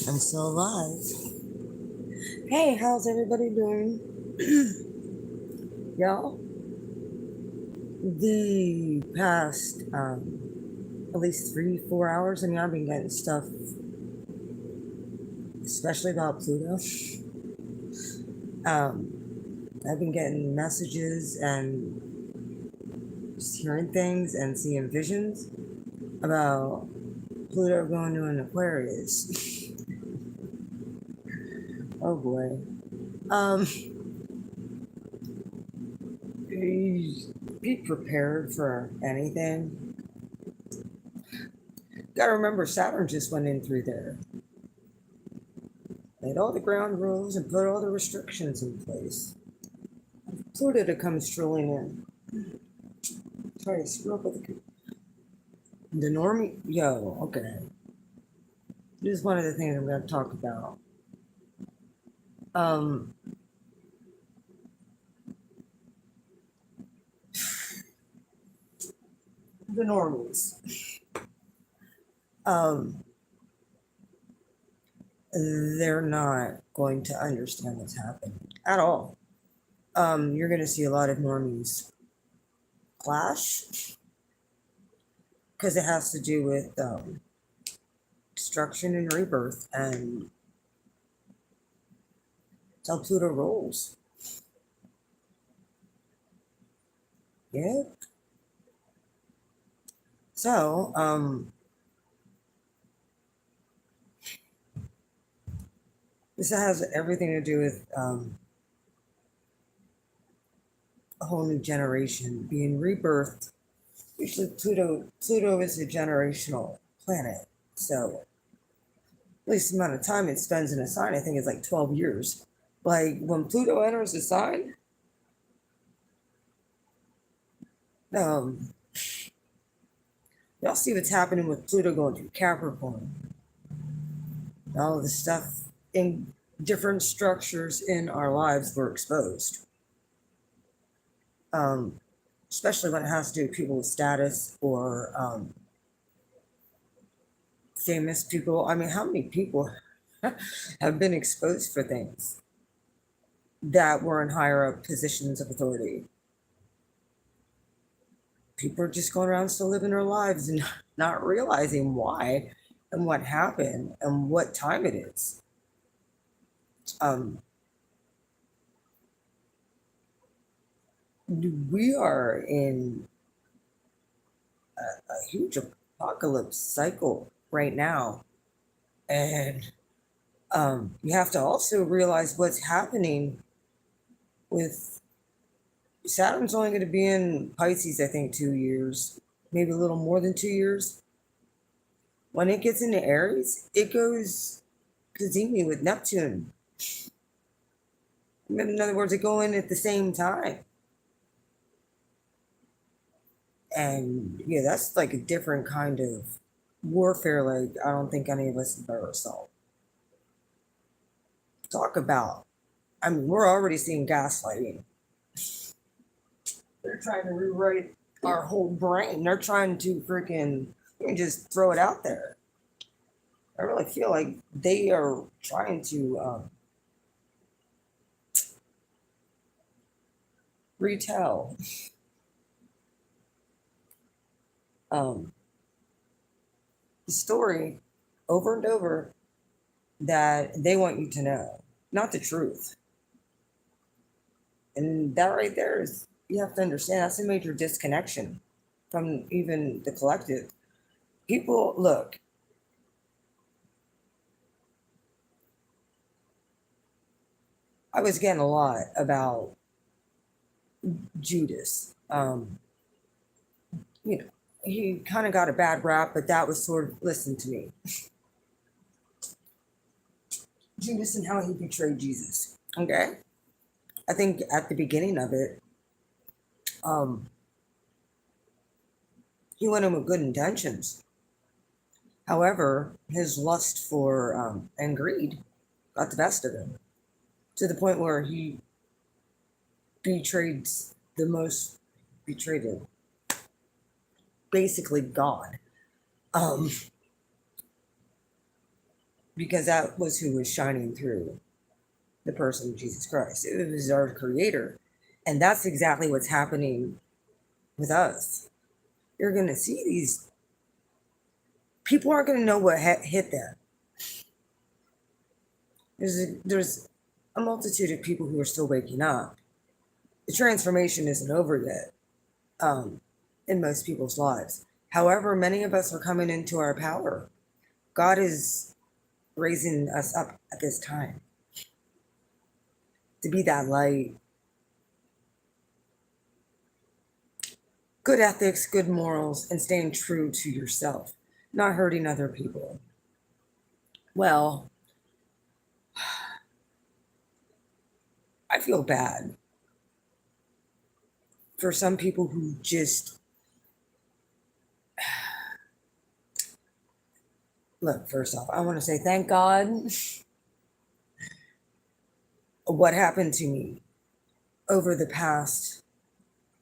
I'm still alive. Hey, how's everybody doing? Y'all, the past at least 3-4 hours, I mean, I've been getting stuff, especially about Pluto. I've been getting messages and just hearing things and seeing visions about Pluto going to an Aquarius. Oh boy. Be prepared for anything. Gotta remember, Saturn just went in through there. Laid all the ground rules and put all the restrictions in place. Pluto to come strolling in. Try to screw up with the normie. Yo, okay. This is one of the things I'm going to talk about. The normies. They're not going to understand what's happening at all. You're going to see a lot of normies clash because it has to do with destruction and rebirth, and it's how Pluto rolls. Yeah. So, this has everything to do with a whole new generation being rebirthed. Usually, Pluto is a generational planet, so at least the amount of time it spends in a sign, I think, is like 12 years. Like when Pluto enters a sign, y'all see what's happening with Pluto going through Capricorn. All the stuff in different structures in our lives were exposed. Especially when it has to do with people with status or famous people. I mean, how many people have been exposed for things that were in higher up positions of authority? People are just going around still living their lives and not realizing why and what happened and what time it is. We are in a huge apocalypse cycle right now, and you have to also realize what's happening with Saturn's only going to be in Pisces, I think, 2 years, maybe a little more than 2 years. When it gets into Aries, it goes cazimi with Neptune. In other words, they go in at the same time. And yeah, that's like a different kind of warfare. Like, I don't think any of us have ever saw. Talk about, I mean, we're already seeing gaslighting. They're trying to rewrite our whole brain. They're trying to freaking just throw it out there. I really feel like they are trying to retell the story over and over that they want you to know, not the truth. And that right there is, you have to understand, that's a major disconnection from even the collective. People, look, I was getting a lot about Judas. You know, he kind of got a bad rap, but that was sort of, listen to me. Judas and how he betrayed Jesus. Okay? I think at the beginning of it, he went in with good intentions. However, his lust for and greed got the best of him to the point where he betrayed the most betrayed him. Basically, God. because that was who was shining through, the person of Jesus Christ. It was our creator. And that's exactly what's happening with us. You're going to see these people aren't going to know what hit them. There's a multitude of people who are still waking up. The transformation isn't over yet in most people's lives. However, many of us are coming into our power. God is raising us up at this time to be that light. Good ethics, good morals, and staying true to yourself, not hurting other people. Well, I feel bad for some people who just look. First off, I want to say thank God what happened to me over the past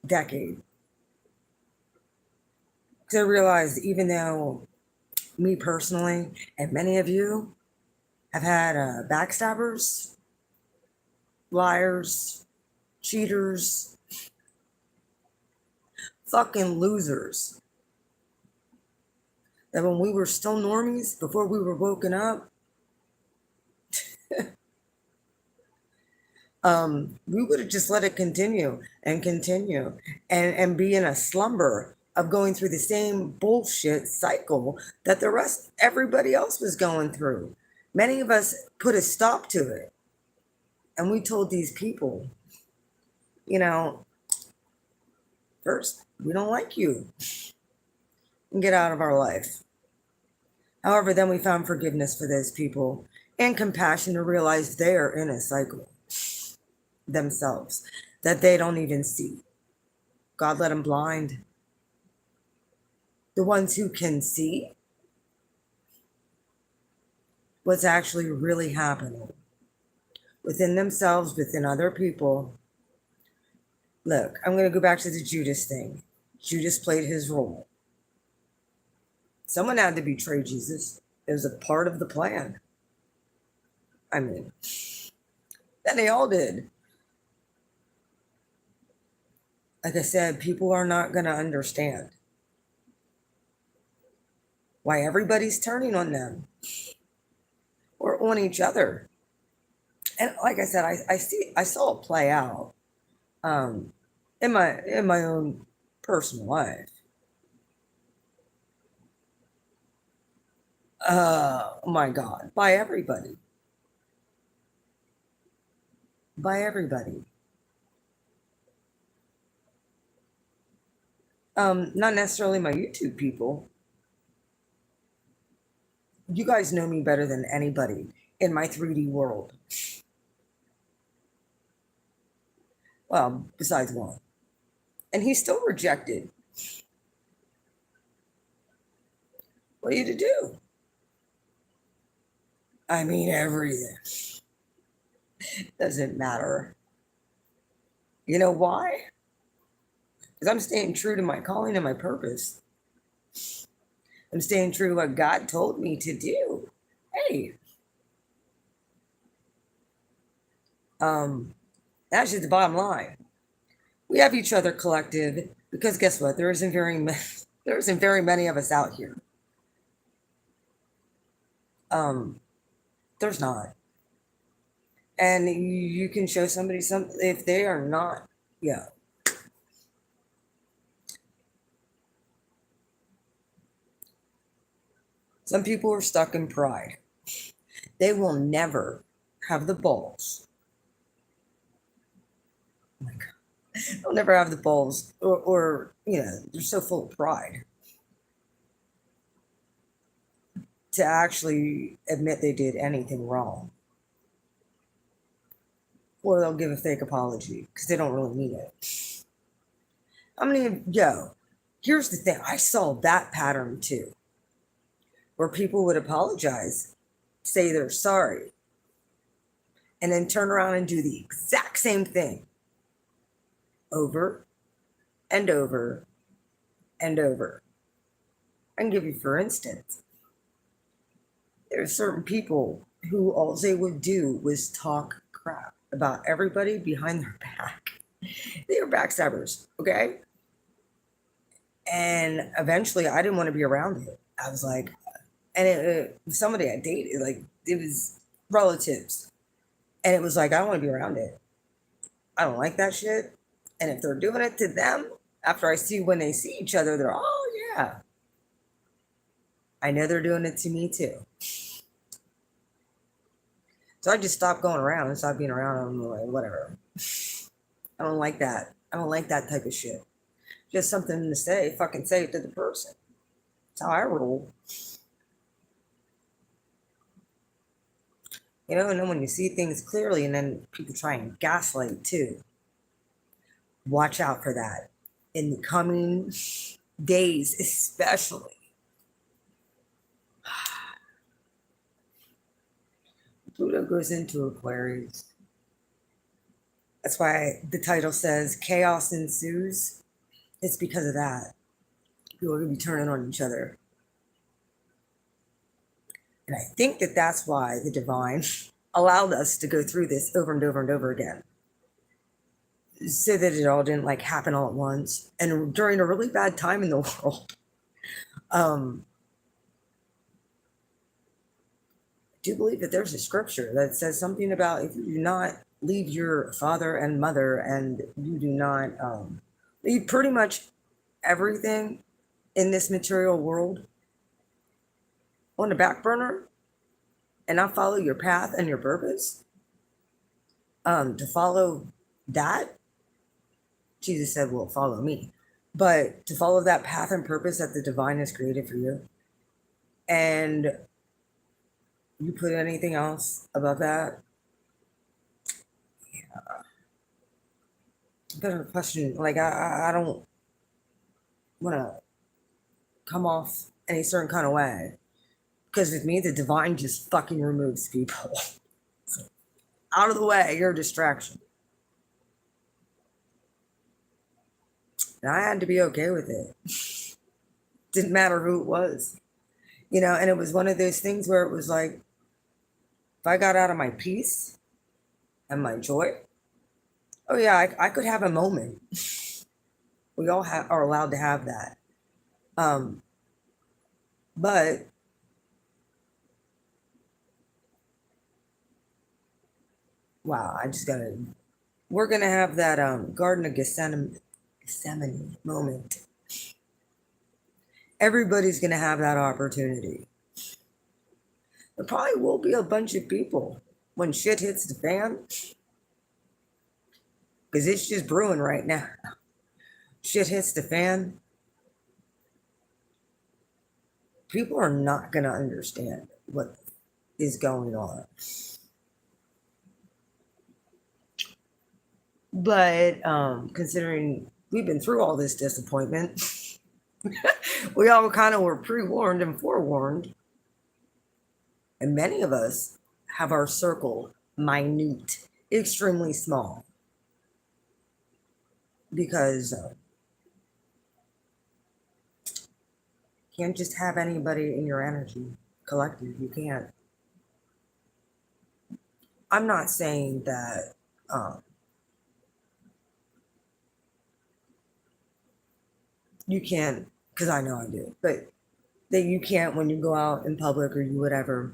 decade. Because I realized even though me personally and many of you have had backstabbers, liars, cheaters, fucking losers, that when we were still normies, before we were woken up, we would have just let it continue and continue and be in a slumber of going through the same bullshit cycle that everybody else was going through. Many of us put a stop to it. And we told these people, you know, first, we don't like you and get out of our life. However, then we found forgiveness for those people and compassion to realize they're in a cycle themselves that they don't even see. God let them blind. The ones who can see what's actually really happening within themselves, within other people. Look, I'm going to go back to the Judas thing. Judas played his role. Someone had to betray Jesus. It was a part of the plan. I mean, then they all did. Like I said, people are not going to understand why everybody's turning on them or on each other. And like I said, I saw it play out in my own personal life. Oh my God, by everybody. By everybody. Not necessarily my YouTube people. You guys know me better than anybody in my 3D world. Well, besides one. And he's still rejected. What are you to do? I mean, everything. Doesn't matter. You know why? Because I'm staying true to my calling and my purpose. I'm staying true to what God told me to do. Hey, that's just the bottom line. We have each other collective because guess what? There isn't very many of us out here. There's not. And you can show somebody something if they are not, yeah. Some people are stuck in pride. They will never have the balls. Oh my God. They'll never have the balls, or they're so full of pride to actually admit they did anything wrong. Or they'll give a fake apology because they don't really mean it. Here's the thing. I saw that pattern too, where people would apologize, say they're sorry, and then turn around and do the exact same thing over and over and over. I can give you, for instance, There's certain people who all they would do was talk crap about everybody behind their back. They were backstabbers, okay? And eventually I didn't want to be around it. I was like, and somebody I dated, like, it was relatives. And it was like, I don't want to be around it. I don't like that shit. And if they're doing it to them, after I see when they see each other, they're, oh, yeah, I know they're doing it to me too. So I just stopped going around and stopped being around them. Like, whatever. I don't like that. I don't like that type of shit. Just something to say, fucking say it to the person. That's how I roll. You know, and then when you see things clearly and then people try and gaslight too, watch out for that in the coming days, especially. Pluto goes into Aquarius. That's why the title says Chaos Ensues. It's because of that. People are going to be turning on each other. And I think that that's why the divine allowed us to go through this over and over and over again. So that it all didn't like happen all at once. And during a really bad time in the world. I do believe that there's a scripture that says something about if you do not leave your father and mother and you do not leave pretty much everything in this material world on the back burner and not follow your path and your purpose, to follow that, Jesus said, well, follow me. But to follow that path and purpose that the divine has created for you, and you put anything else above that, yeah, better question. Like, I don't want to come off any certain kind of way. Because with me, the divine just fucking removes people. Out of the way, you're a distraction. And I had to be okay with it. Didn't matter who it was. You know, and it was one of those things where it was like, if I got out of my peace and my joy, oh yeah, I could have a moment. We all are allowed to have that. But wow, we're gonna have that Garden of Gethsemane moment. Everybody's gonna have that opportunity. There probably will be a bunch of people when shit hits the fan, because it's just brewing right now. Shit hits the fan, people are not gonna understand what is going on. But considering we've been through all this disappointment, we all kind of were pre-warned and forewarned. And many of us have our circle minute, extremely small. Because you can't just have anybody in your energy collective. You can't. I'm not saying that you can't, because I know I do, but that you can't when you go out in public or you whatever,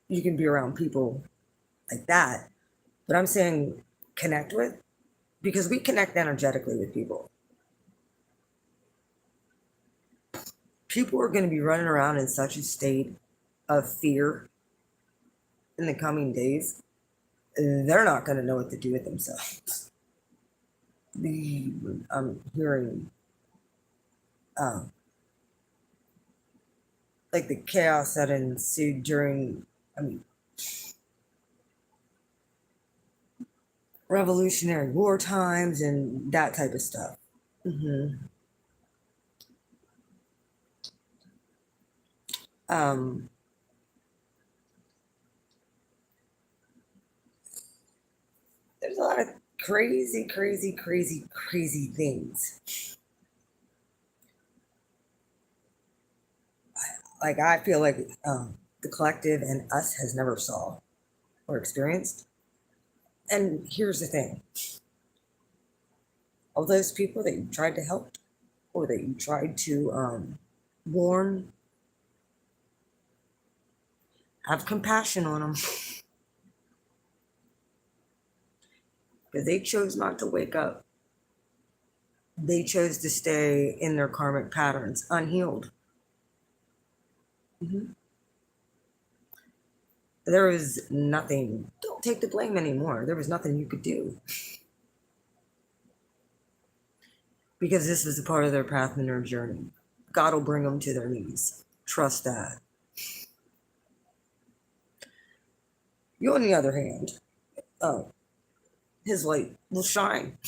you can be around people like that. But I'm saying connect with, because we connect energetically with people. People are going to be running around in such a state of fear in the coming days. They're not going to know what to do with themselves. I'm hearing like the chaos that ensued during, Revolutionary War times and that type of stuff. Mm-hmm. There's a lot of crazy, crazy, crazy, crazy things. Like I feel like the collective and us has never saw or experienced. And here's the thing, all those people that you tried to help or that you tried to warn, have compassion on them because they chose not to wake up. They chose to stay in their karmic patterns unhealed. Mm-hmm. There was nothing, don't take the blame anymore. There was nothing you could do because this was a part of their path and their journey. God will bring them to their knees. Trust that. You, on the other hand, his light will shine.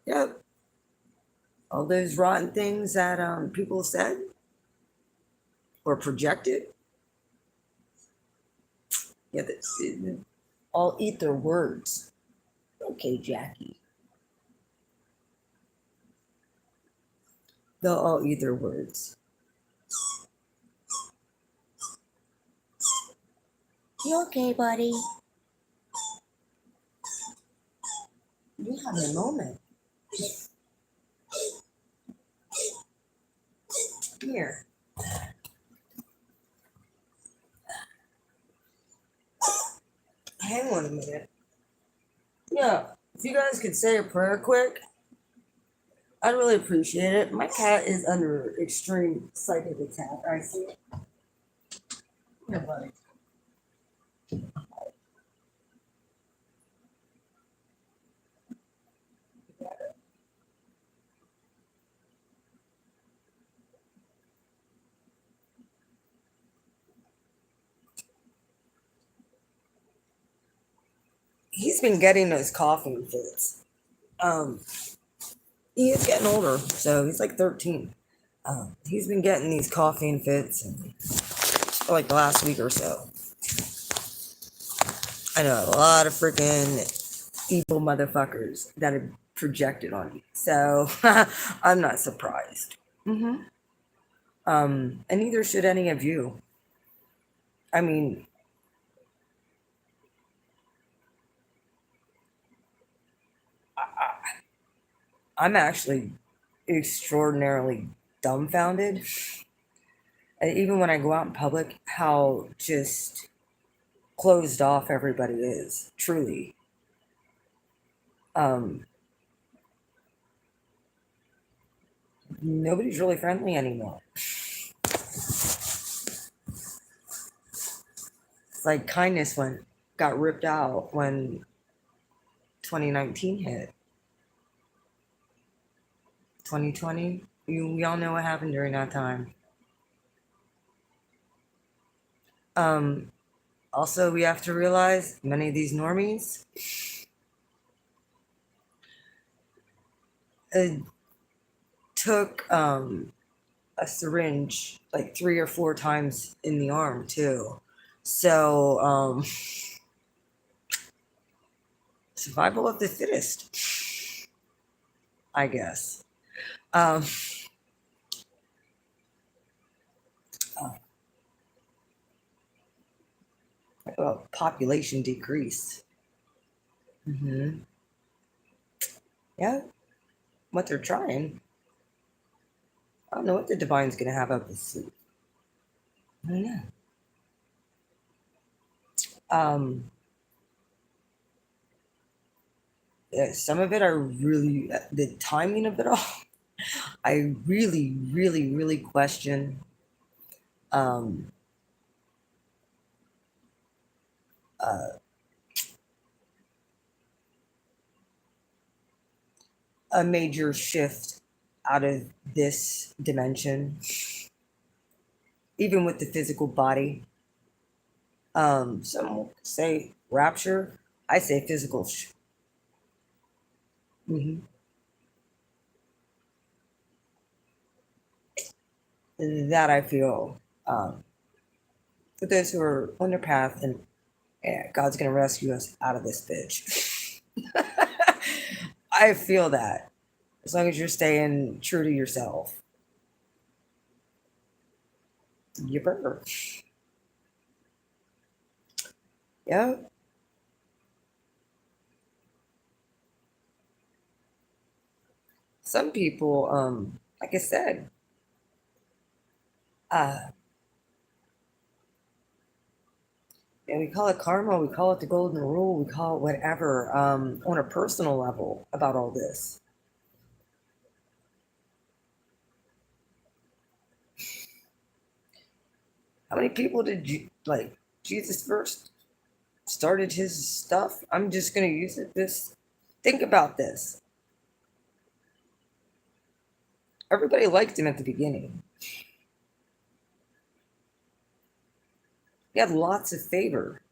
Yep. All those rotten things that people said or projected, yeah, all eat their words. Okay, Jackie. They'll all eat their words. You okay, buddy? You having a moment. Here. Hang on a minute. Yeah, if you guys could say a prayer quick, I'd really appreciate it. My cat is under extreme psychic attack. I see. Here, buddy. He's been getting those coughing fits. Um, he is getting older, so he's like 13. He's been getting these coughing fits and for like the last week or so. I know a lot of freaking evil motherfuckers that have projected on me, so I'm not surprised. Mm-hmm. And neither should any of you. I mean, I'm actually extraordinarily dumbfounded. And even when I go out in public, how just closed off everybody is, truly. Um, Nobody's really friendly anymore. It's like kindness got ripped out when 2019 hit. 2020, we all know what happened during that time. Um, Also, we have to realize many of these normies took a syringe like 3 or 4 times in the arm too. So survival of the fittest, I guess. Um, Population decreased. Mm-hmm. Yeah, what they're trying. I don't know what the divine's gonna have up his sleeve. I don't know. Um, yeah, some of it are really the timing of it all. I really, really, really question. Um, uh, a major shift out of this dimension, even with the physical body. Some say rapture. I say physical. Mm-hmm. That I feel for those who are on their path, and yeah, God's gonna rescue us out of this bitch. I feel that as long as you're staying true to yourself. Yipper. Yeah. Some people, like I said, uh, and we call it karma, we call it the golden rule, we call it whatever, on a personal level about all this. How many people did you like Jesus first started his stuff? I'm just gonna use it this think about this. Everybody liked him at the beginning. He had lots of favor.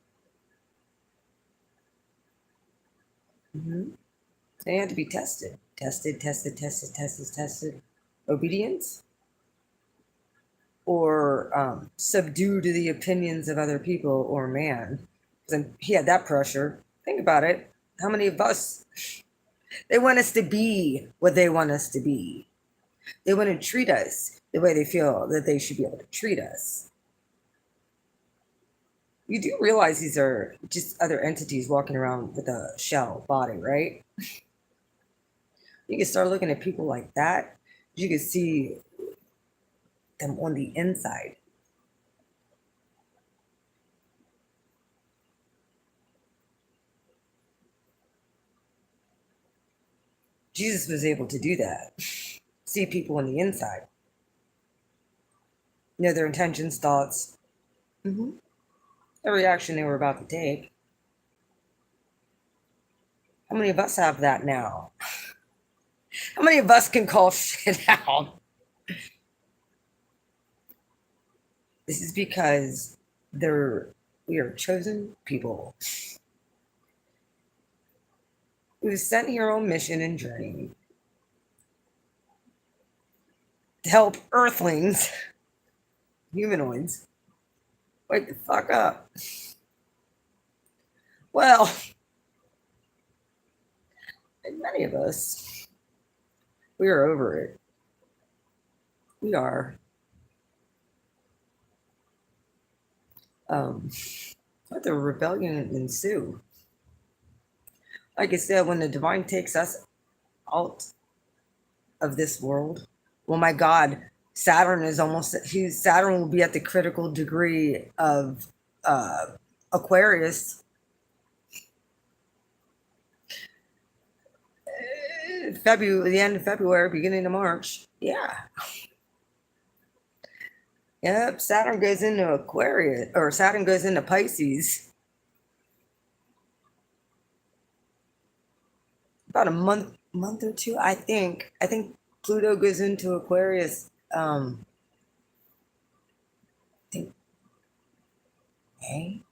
And he had to be tested. Tested. Obedience or subdue to the opinions of other people or man. Because he had that pressure. Think about it. How many of us, they want us to be what they want us to be. They want to treat us the way they feel that they should be able to treat us. You do realize these are just other entities walking around with a shell body, right? You can start looking at people like that. You can see them on the inside. Jesus was able to do that. See people on the inside. Know their intentions, thoughts, the reaction they were about to take. How many of us have that now? How many of us can call shit out? This is because they're we are chosen people. We were sent here on mission and journey to help Earthlings, humanoids, wake the fuck up. Well, and many of us, we are over it. We are. Let the rebellion ensue. Like I said, when the divine takes us out of this world, well, my God, Saturn is almost, Saturn will be at the critical degree of uh, Aquarius. February, the end of February, beginning of March. Yeah. Yep. Saturn goes into Aquarius, or Saturn goes into Pisces about a month or two. I think Pluto goes into Aquarius. I think May,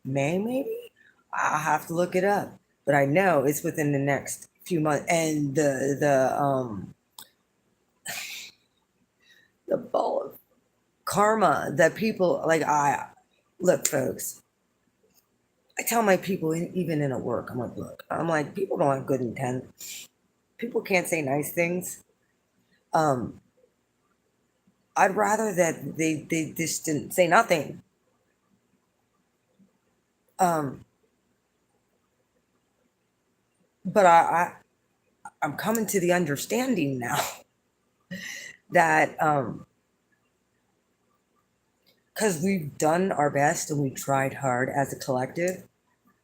May maybe. I'll have to look it up, but I know it's within the next few months. And the ball of karma that people like. I look, folks. I tell my people, even in a work, I'm like, look, I'm like, people don't have good intent. People can't say nice things. Um, I'd rather that they just didn't say nothing. Um, but I'm coming to the understanding now that because we've done our best and we tried hard as a collective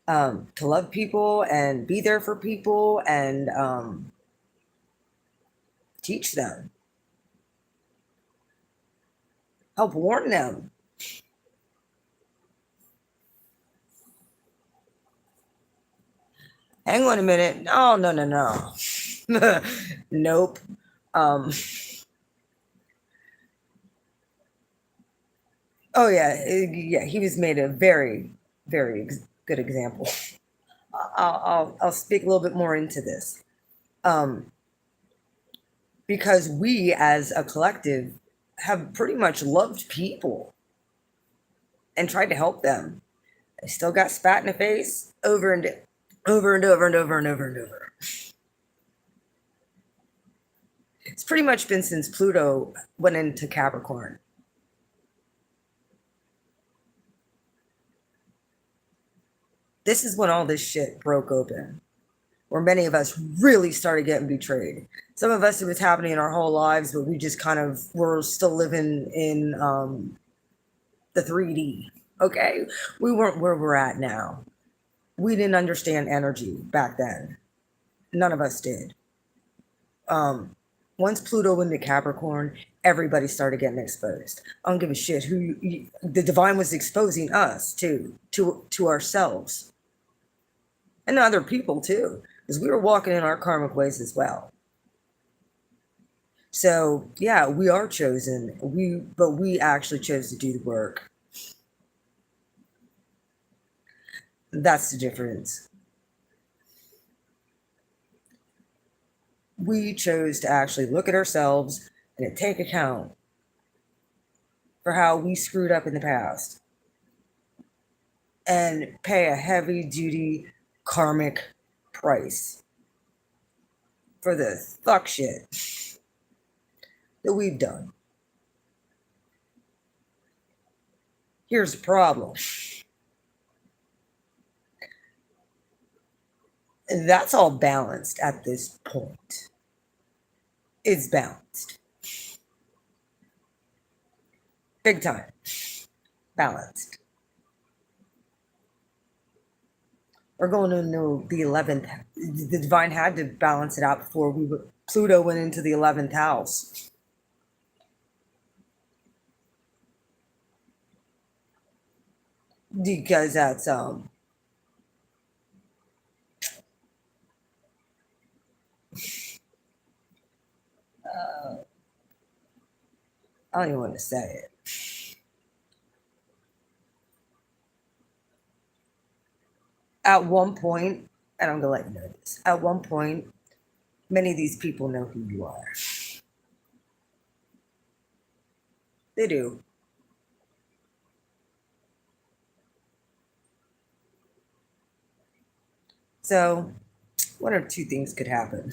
to love people and be there for people and teach them, help warn them. Hang on a minute. No, no, no, no. Nope. Um, oh yeah, yeah. He was made a very, very good example. I'll speak a little bit more into this, um, because we as a collective have pretty much loved people and tried to help them. They still got spat in the face over and over and over and over and over and over. It's pretty much been since Pluto went into Capricorn. This is when all this shit broke open, where many of us really started getting betrayed. Some of us, it was happening in our whole lives, but we just kind of were still living in the 3D. Okay, we weren't where we're at now. We didn't understand energy back then. None of us did. Um, Once Pluto went to Capricorn, everybody started getting exposed. I don't give a shit who the divine was exposing us to ourselves and other people too, because we were walking in our karmic ways as well. So yeah, we are chosen. But we actually chose to do the work. That's the difference. We chose to actually look at ourselves and to take account for how we screwed up in the past and pay a heavy duty karmic price for the fuck shit that we've done. Here's the problem. That's all balanced at this point. It's balanced. Big time. Balanced. We're going into the 11th. The divine had to balance it out before Pluto went into the 11th house. Because that's I don't even want to say it. At one point, and I'm gonna let you know this. At one point, many of these people know who you are. They do. So, one or two things could happen.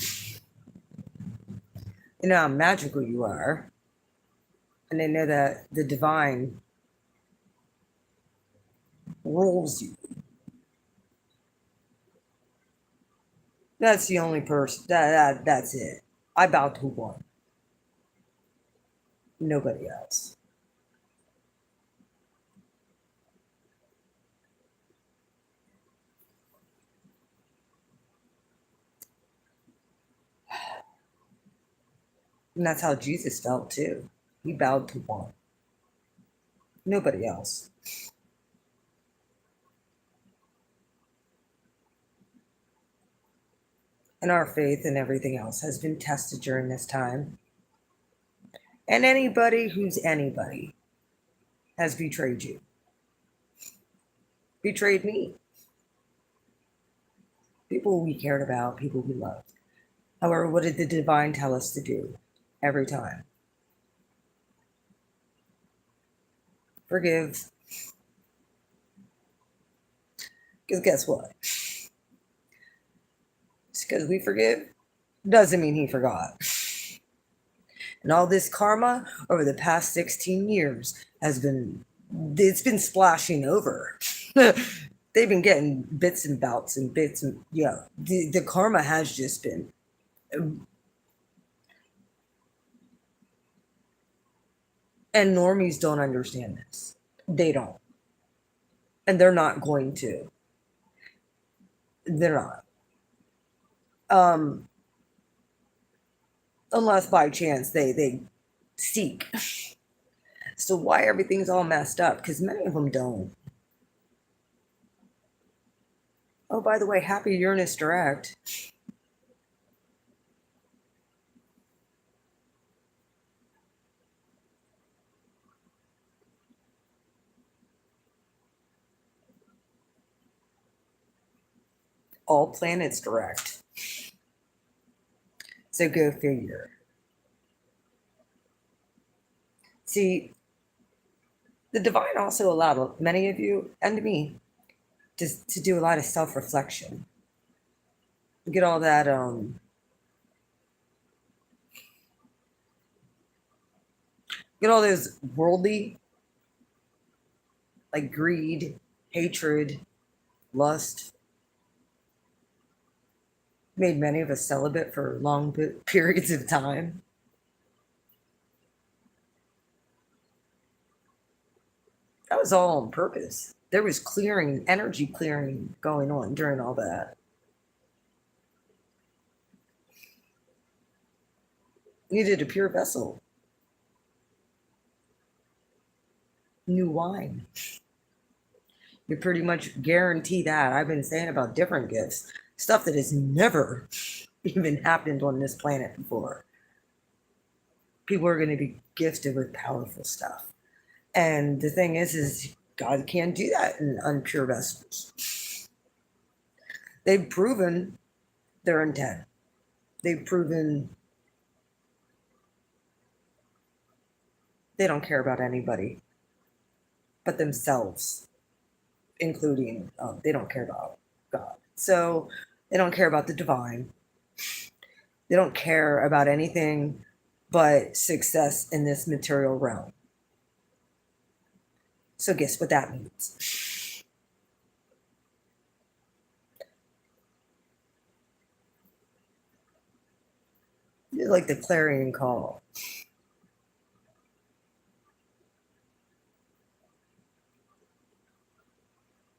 You know how magical you are, and they know that the divine rules you. That's the only person. That's it. I bow to one. Nobody else. And that's how Jesus felt too. He bowed to one. Nobody else. And our faith and everything else has been tested during this time. And anybody who's anybody has betrayed you. Betrayed me. People we cared about, people we loved. However, what did the divine tell us to do every time? Forgive. Because guess what? Just because we forgive doesn't mean he forgot. And all this karma over the past 16 years it's been splashing over. They've been getting bits and bouts and bits and, yeah, the karma has just been. And normies don't understand this. They don't. And they're not going to. They're not. Um, unless by chance they seek. So why everything's all messed up? Because many of them don't. Oh, by the way, happy Uranus direct. All planets direct. So go figure. See, the divine also allowed many of you and me to do a lot of self-reflection. Get all that get all those worldly, like greed, hatred, lust, made many of us celibate for long periods of time. That was all on purpose. There was clearing, energy clearing going on during all that. You needed a pure vessel, new wine. You pretty much guarantee that. I've been saying about different gifts, stuff that has never even happened on this planet before. People are going to be gifted with powerful stuff. And the thing is God can't do that in unpure vessels. They've proven their intent. They've proven they don't care about anybody but themselves, including they don't care about God. So they don't care about the divine. They don't care about anything but success in this material realm. So guess what that means? It's like the clarion call.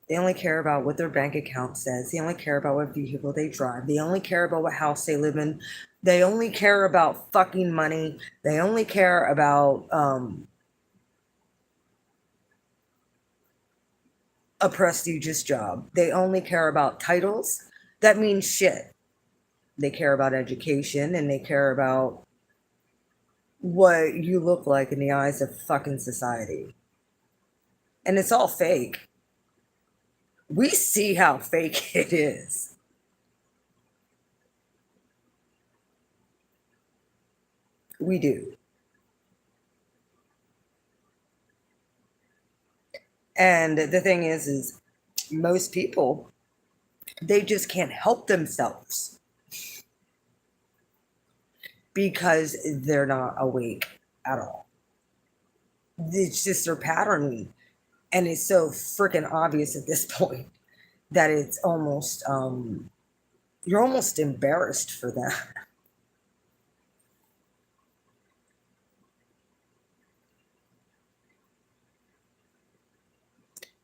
They only care about what their bank account says. They only care about what vehicle they drive. They only care about what house they live in. They only care about fucking money. They only care about a prestigious job. They only care about titles. That means shit. They care about education and they care about what you look like in the eyes of fucking society. And it's all fake. We see how fake it is. We do. And the thing is most people, they just can't help themselves because they're not awake at all. It's just their patterning. And it's so freaking obvious at this point that it's almost, you're almost embarrassed for that.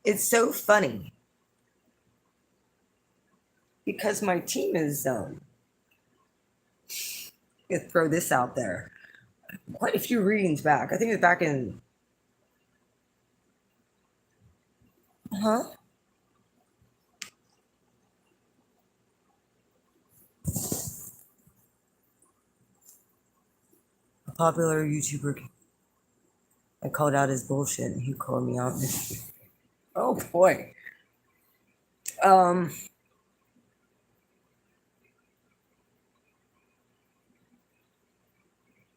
It's so funny because my team is, throw this out there, quite a few readings back. I think it was back in, huh? A popular YouTuber. I called out his bullshit and he called me out. Oh boy. Um,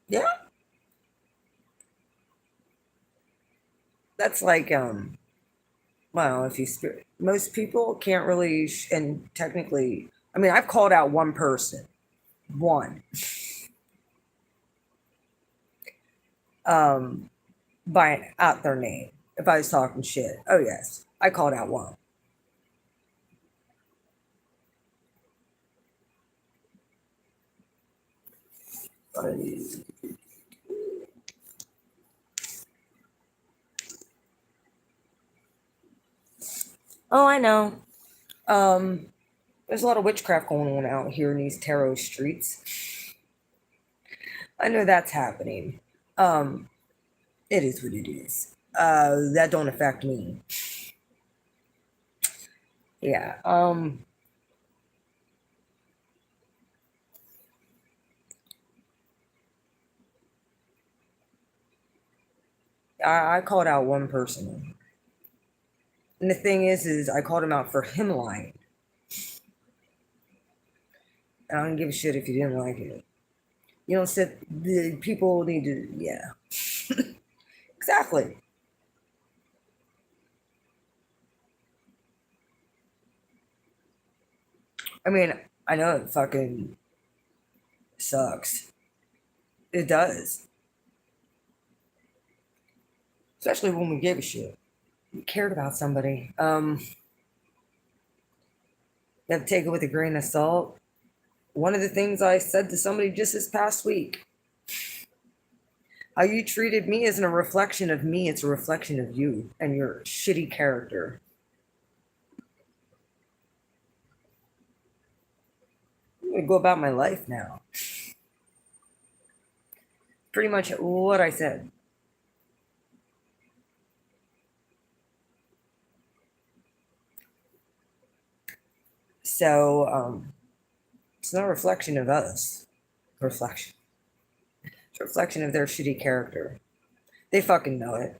yeah, that's like, well, if you, most people can't really, and technically, I mean, I've called out one person, one, um, by out their name. If I was talking shit, oh yes, I called out one. Oh, I know. Um, there's a lot of witchcraft going on out here in these tarot streets. I know that's happening. Um, it is what it is. That don't affect me. Yeah. I called out one person, and the thing is I called him out for him lying. I don't give a shit if you didn't like it. You don't sit. The people need to. Yeah. Exactly. I mean, I know it fucking sucks. It does, especially when we give a shit. We cared about somebody. You have to take it with a grain of salt. One of the things I said to somebody just this past week, how you treated me isn't a reflection of me, it's a reflection of you and your shitty character. I'm going to go about my life now. Pretty much what I said. So, it's not a reflection of us. Reflection. It's a reflection of their shitty character. They fucking know it.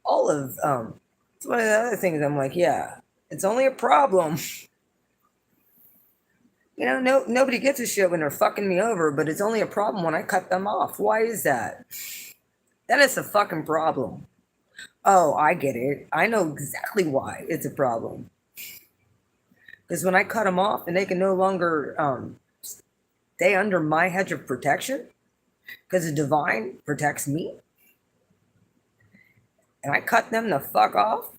All of it's one of the other things I'm like, yeah, it's only a problem. Nobody gets a shit when they're fucking me over, but it's only a problem when I cut them off. Why is that? That is a fucking problem. Oh, I get it. I know exactly why it's a problem. Because when I cut them off and they can no longer stay under my hedge of protection, because the divine protects me, and I cut them the fuck off,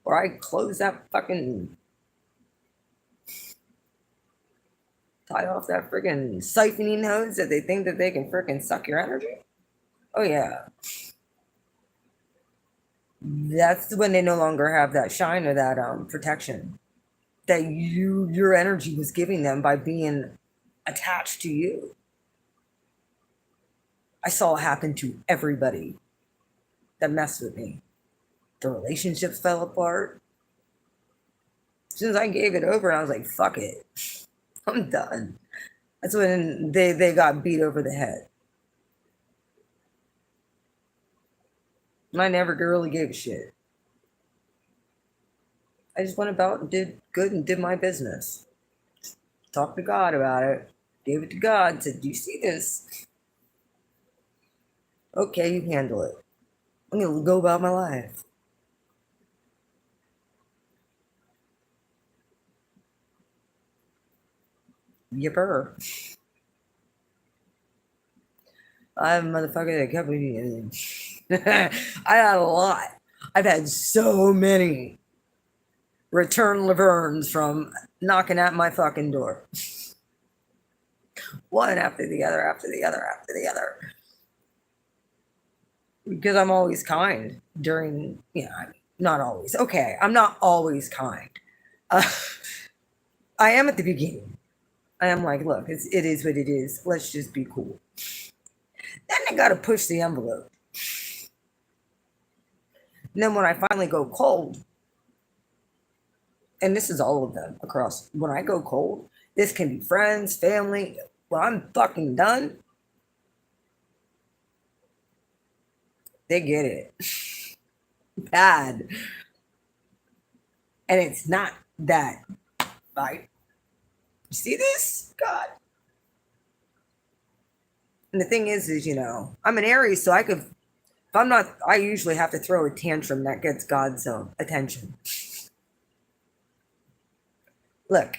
or I close that fucking tie off that freaking siphoning hose that they think that they can freaking suck your energy. Oh yeah. That's when they no longer have that shine or that protection that your energy was giving them by being attached to you. I saw it happen to everybody that messed with me. The relationships fell apart. As soon as I gave it over, I was like, fuck it. I'm done. That's when they got beat over the head. And I never really gave a shit. I just went about and did good and did my business. Talked to God about it. Gave it to God. Said, do you see this? Okay, you handle it. I'm going to go about my life. Yipper. I'm a motherfucker that kept me. I had a lot. I've had so many return Lavernes from knocking at my fucking door. One after the other, after the other, after the other. Because I'm always kind during, not always. Okay, I'm not always kind. I am at the beginning. I am like, look, it is what it is. Let's just be cool. Then I got to push the envelope. And then when I finally go cold, and this is all of them across, when I go cold, this can be friends, family. When I'm fucking done, they get it. Bad. And it's not that, right? You see this? God. And the thing is, I'm an Aries, so if I'm not, I usually have to throw a tantrum that gets God's attention. Look,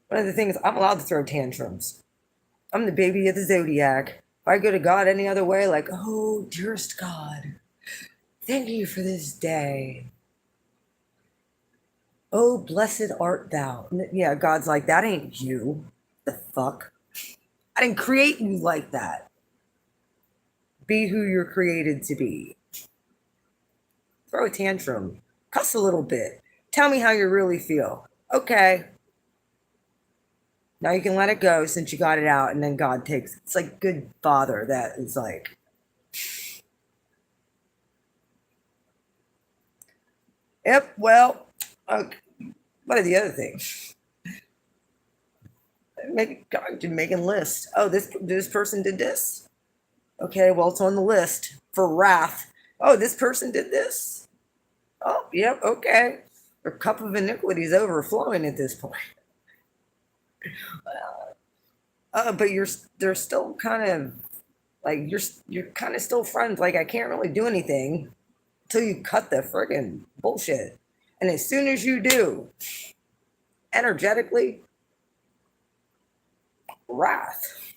one of the things, I'm allowed to throw tantrums. I'm the baby of the zodiac. If I go to God any other way, like, oh, dearest God, thank you for this day. Oh, blessed art thou. Yeah, God's like, that ain't you. The fuck? I didn't create you like that. Be who you're created to be. Throw a tantrum. Cuss a little bit. Tell me how you really feel. Okay. Now you can let it go since you got it out, and then God takes it. It's like good father that is like, yep, well, okay. What are the other things? Making lists. Oh, this person did this. Okay, well, it's on the list for wrath. Oh, this person did this. Oh, yep, okay. Their cup of iniquity is overflowing at this point. But they're still kind of like you're kind of still friends. Like I can't really do anything until you cut the friggin' bullshit. And as soon as you do, energetically, wrath.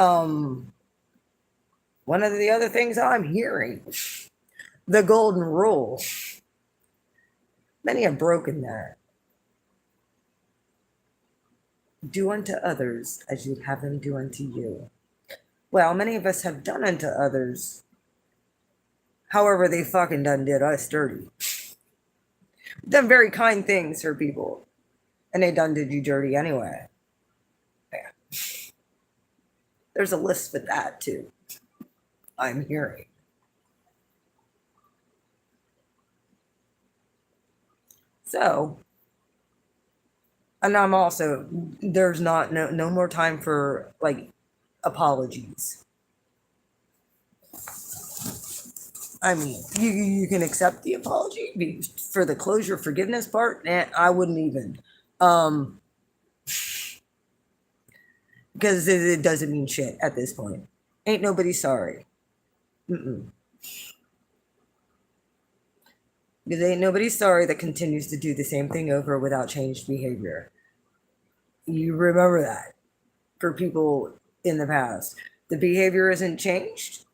Um, one of the other things I'm hearing, the golden rule. Many have broken that. Do unto others as you'd have them do unto you. Well, many of us have done unto others however they fucking done did us dirty. Done very kind things for people, and they done did you dirty anyway. Yeah. There's a list for that too, I'm hearing. So, and I'm also, there's not no more time for like apologies. I mean, you can accept the apology for the closure forgiveness part, and I wouldn't even, um, because it doesn't mean shit at this point. Ain't nobody sorry. Mm-mm. Because ain't nobody sorry that continues to do the same thing over without changed behavior. You remember that for people in the past. The behavior isn't changed,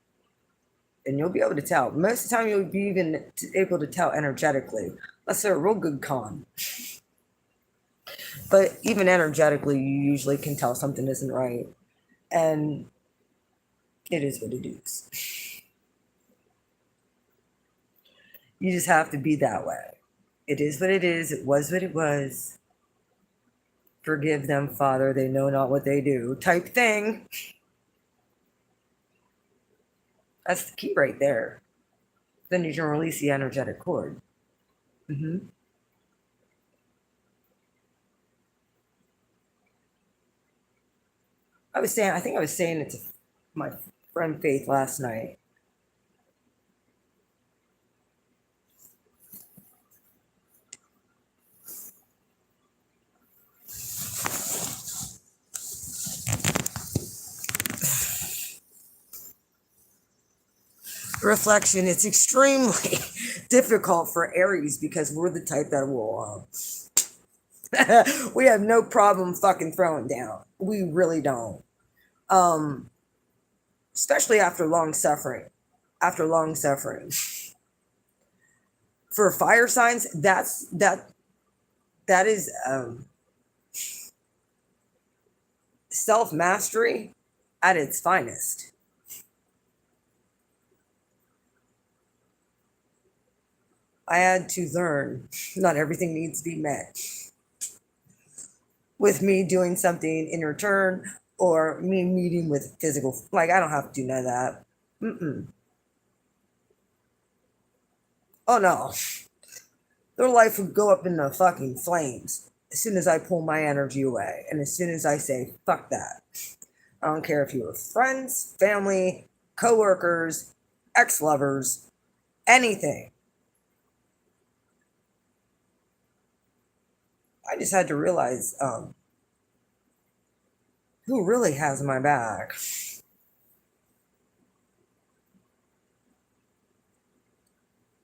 and you'll be able to tell. Most of the time, you'll be even able to tell energetically. That's a real good con. But even energetically, you usually can tell something isn't right. And it is what it is. You just have to be that way. It is what it is. It was what it was. Forgive them, Father. They know not what they do. Type thing. That's the key right there. Then you can release the energetic cord. Mm-hmm. I think I was saying it to my friend Faith last night. Reflection, it's extremely difficult for Aries because we're the type that will, we have no problem fucking throwing down. We really don't. Um, Especially after long suffering. After long suffering. For fire signs, that is self mastery at its finest. I had to learn not everything needs to be met with me doing something in return or me meeting with physical. Like, I don't have to do none of that. Mm-mm. Oh no. Their life would go up in the fucking flames as soon as I pull my energy away and as soon as I say, fuck that. I don't care if you were friends, family, coworkers, ex lovers, anything. I just had to realize who really has my back.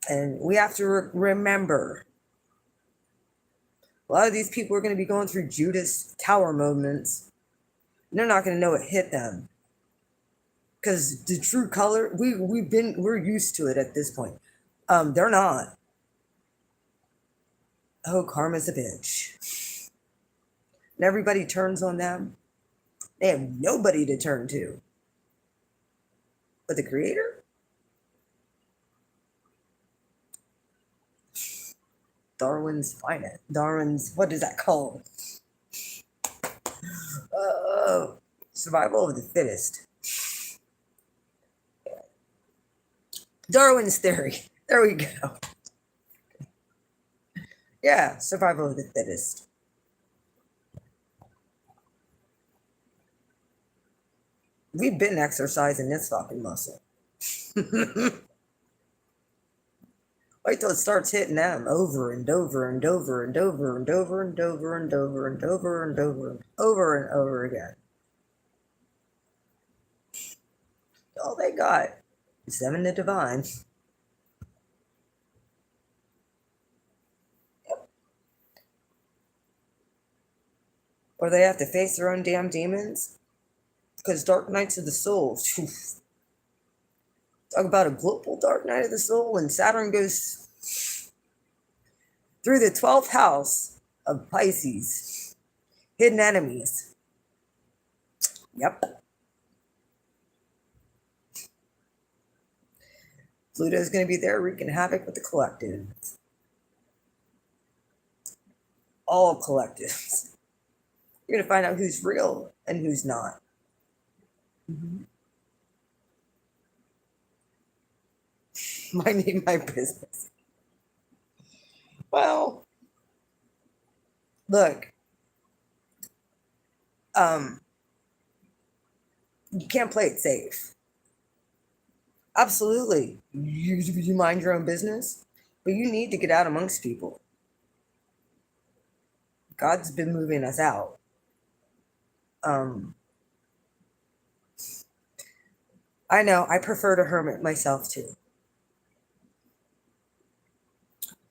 And we have to remember a lot of these people are going to be going through Judas Tower moments. And they're not going to know it hit them. Because the true color, we're used to it at this point. They're not. Oh, karma's a bitch. And everybody turns on them. They have nobody to turn to. But the creator? Darwin's finest. Darwin's, what is that called? Survival of the fittest. Darwin's theory. There we go. Yeah, survival of the fittest. We've been exercising this fucking muscle. Wait till it starts hitting them over and over and over and over and over and over and over and over and over and over again. All they got is them and the divine. Or they have to face their own damn demons. Because dark nights of the soul. Talk about a global dark night of the soul, and Saturn goes through the 12th house of Pisces. Hidden enemies. Yep. Pluto's going to be there wreaking havoc with the collective. All collectives. You're going to find out who's real and who's not. Mm-hmm. Minding my business. Well, look, you can't play it safe. Absolutely. You mind your own business, but you need to get out amongst people. God's been moving us out. I know, I prefer to hermit myself too.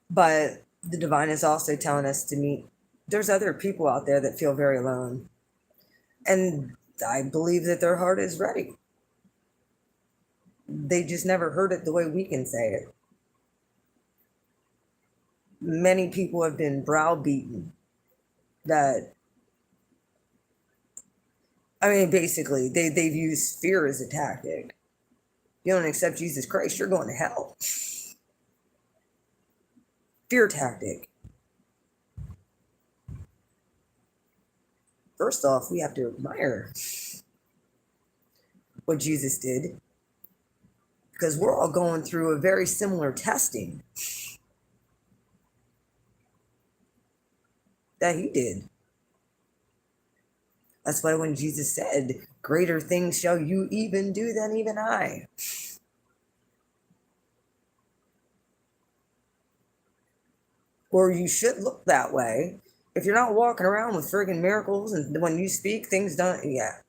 But the divine is also telling us to meet. There's other people out there that feel very alone. And I believe that their heart is ready. They just never heard it the way we can say it. Many people have been browbeaten that, I mean, basically, they've used fear as a tactic. You don't accept Jesus Christ, you're going to hell. Fear tactic. First off, we have to admire what Jesus did, because we're all going through a very similar testing that he did. That's why when Jesus said, greater things shall you even do than even I. Or you should look that way. If you're not walking around with friggin' miracles and when you speak, things don't, yeah.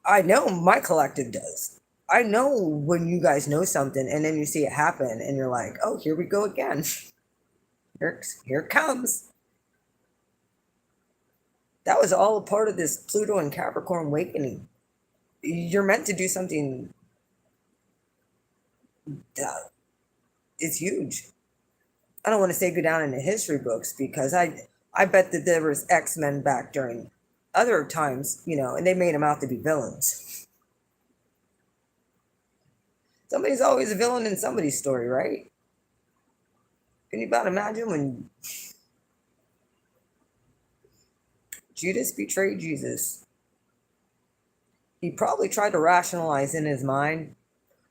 I know my collective does. I know when you guys know something and then you see it happen and you're like, oh, here we go again. Here it comes. That was all a part of this Pluto and Capricorn awakening. You're meant to do something that is huge. I don't want to say go down in the history books because I bet that there was X-Men back during other times, and they made them out to be villains. Somebody's always a villain in somebody's story, right? Can you about imagine when Judas betrayed Jesus? He probably tried to rationalize in his mind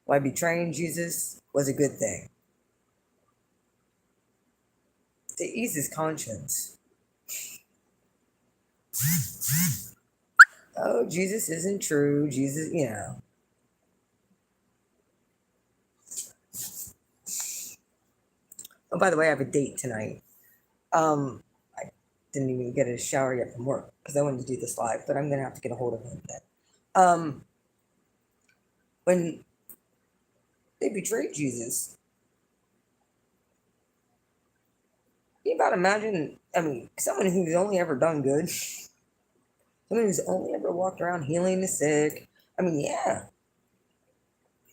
why betraying Jesus was a good thing. To ease his conscience. Oh, Jesus isn't true. Jesus, Oh, by the way, I have a date tonight. I didn't even get a shower yet from work because I wanted to do this live, but I'm going to have to get a hold of him then. When they betrayed Jesus, can you about imagine, someone who's only ever done good, someone who's only ever walked around healing the sick. Yeah,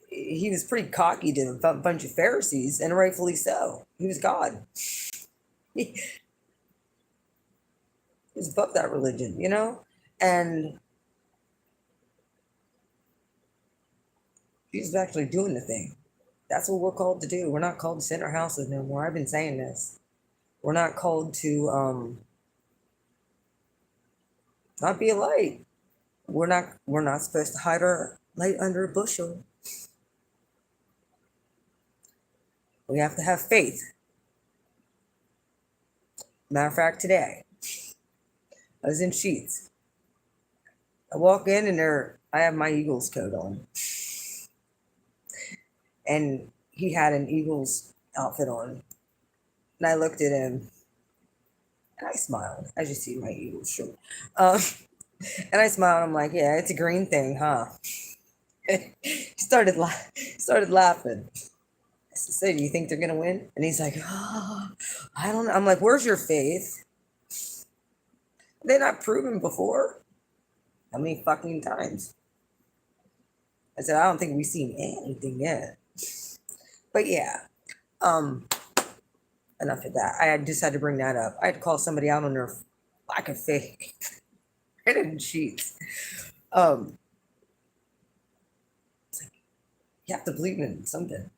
he was pretty cocky to a bunch of Pharisees, and rightfully so. He was God. He was above that religion, and Jesus was actually doing the thing. That's what we're called to do. We're not called to sit in our houses no more. I've been saying this. We're not called to not be a light. We're not supposed to hide our light under a bushel. We have to have faith. Matter of fact, today I was in Sheets. I walk in and I have my Eagles coat on, and he had an Eagles outfit on, and I looked at him and I smiled, as you see my Eagles shirt. And I smiled. I'm like, yeah, it's a green thing, huh? He started laughing. I said, do you think they're going to win? And he's like, oh, I don't know. I'm like, where's your faith? They not proven before? How many fucking times? I said, I don't think we've seen anything yet. But yeah, um, enough of that. I just had to bring that up. I had to call somebody out on their lack of faith. I didn't cheat. Um, it's like, you have to believe in something,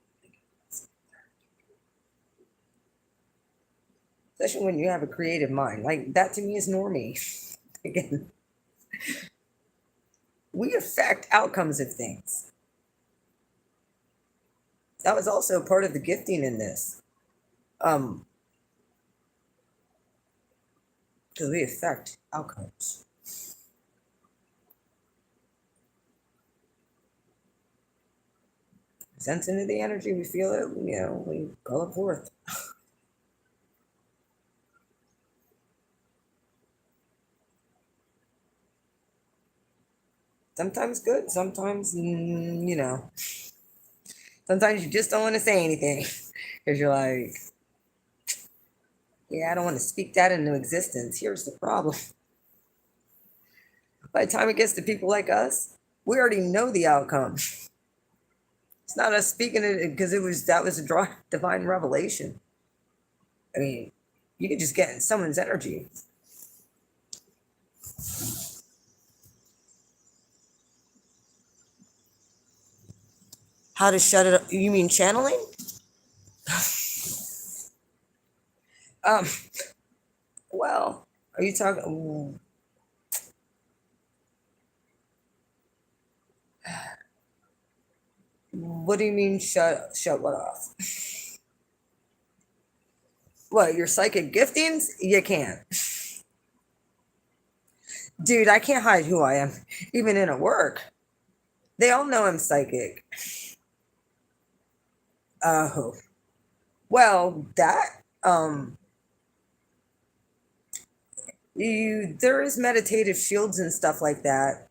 especially when you have a creative mind. Like that to me is normie. Again, we affect outcomes of things. That was also part of the gifting in this. Um, because we affect outcomes. Sense into the energy, we feel it, we call it forth. Sometimes good, sometimes, sometimes you just don't want to say anything because you're like, yeah, I don't want to speak that into existence. Here's the problem. By the time it gets to people like us, we already know the outcome. It's not us speaking it because that was a divine revelation. I mean, you could just get in someone's energy. How to shut it up? You mean channeling? Um, well, are you talking? What do you mean shut what off? What, your psychic giftings? You can't. Dude, I can't hide who I am, even in at work. They all know I'm psychic. Oh, well, that there is meditative shields and stuff like that.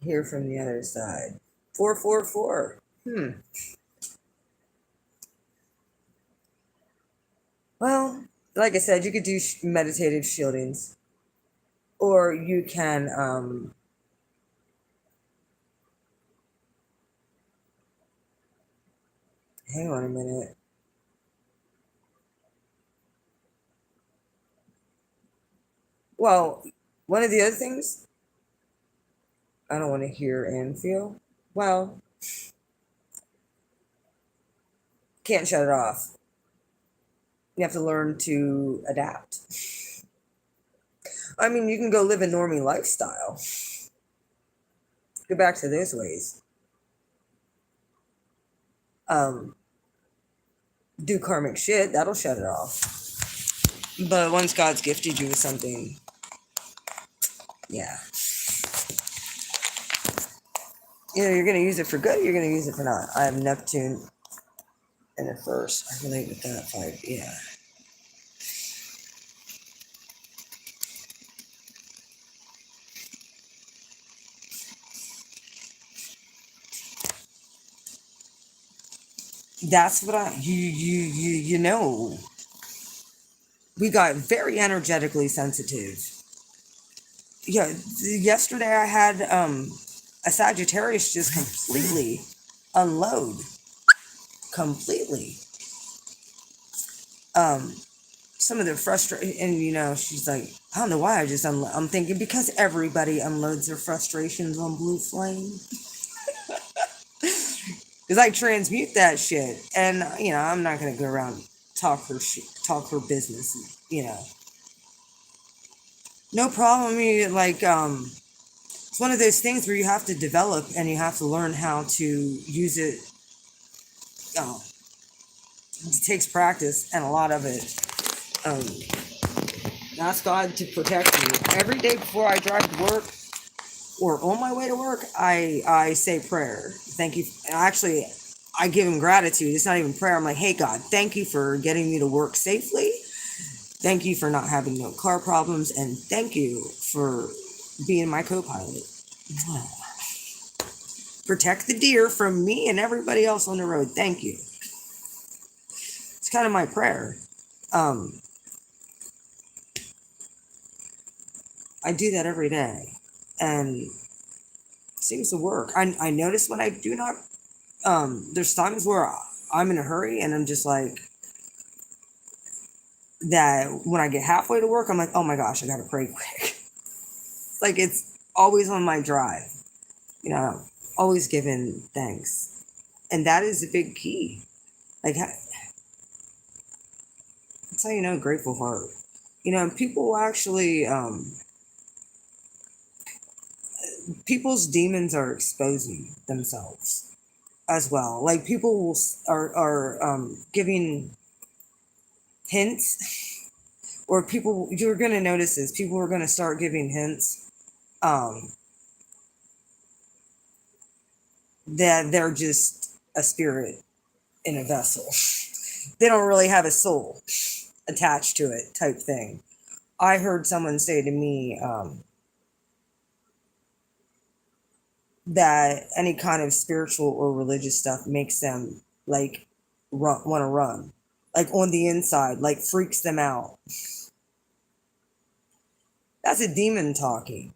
Here from the other side. 444. Well, like I said, you could do meditative shieldings, or you can hang on a minute. Well, one of the other things I don't want to hear and feel. Well, can't shut it off. You have to learn to adapt. I mean, you can go live a normie lifestyle. Go back to those ways. Um, do karmic shit, that'll shut it off. But once God's gifted you with something, yeah. Either you're going to use it for good or you're going to use it for not. I have Neptune in the first. I relate with that fight, yeah. That's what you know. We got very energetically sensitive. Yeah, yesterday I had a Sagittarius just completely unload. Completely. Um, some of the frustration, and she's like, I don't know why I just unload. I'm thinking because everybody unloads their frustrations on Blue Flame. Because I transmute that shit, and I'm not gonna go around talk her business. No problem. I mean, like, it's one of those things where you have to develop and you have to learn how to use it. Oh, it takes practice and a lot of it. Ask God to protect me every day before I drive to work or on my way to work. I say prayer. Thank you. Actually, I give him gratitude. It's not even prayer. I'm like, hey God, thank you for getting me to work safely. Thank you for not having no car problems, and thank you for being my co-pilot. Protect the deer from me and everybody else on the road. Thank you. It's kind of my prayer. Um, I do that every day, and it seems to work. I notice when I do not. There's times where I'm in a hurry, and I'm just like that. When I get halfway to work, I'm like, oh my gosh, I gotta pray quick. Like it's always on my drive. You know, always giving thanks, and that is a big key. Like that's how you know grateful heart. You know, people actually people's demons are exposing themselves as well. Like people are giving hints, or people you're going to notice this. People are going to start giving hints um, that they're just a spirit in a vessel. They don't really have a soul attached to it, type thing. I heard someone say to me that any kind of spiritual or religious stuff makes them like want to run, like on the inside, like freaks them out. That's a demon talking.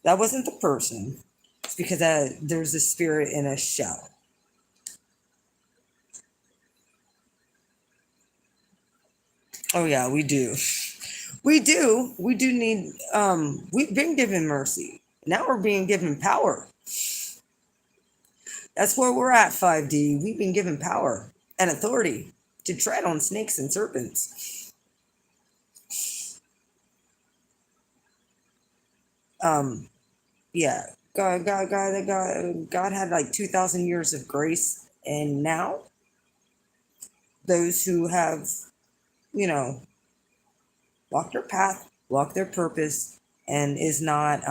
That wasn't the person. It's because there's a spirit in a shell. Oh yeah, we do. We do need we've been given mercy. Now we're being given power. That's where we're at, 5D. We've been given power and authority to tread on snakes and serpents. Um yeah. God had like 2,000 years of grace, and now those who have, you know, walked their path, walked their purpose, and is not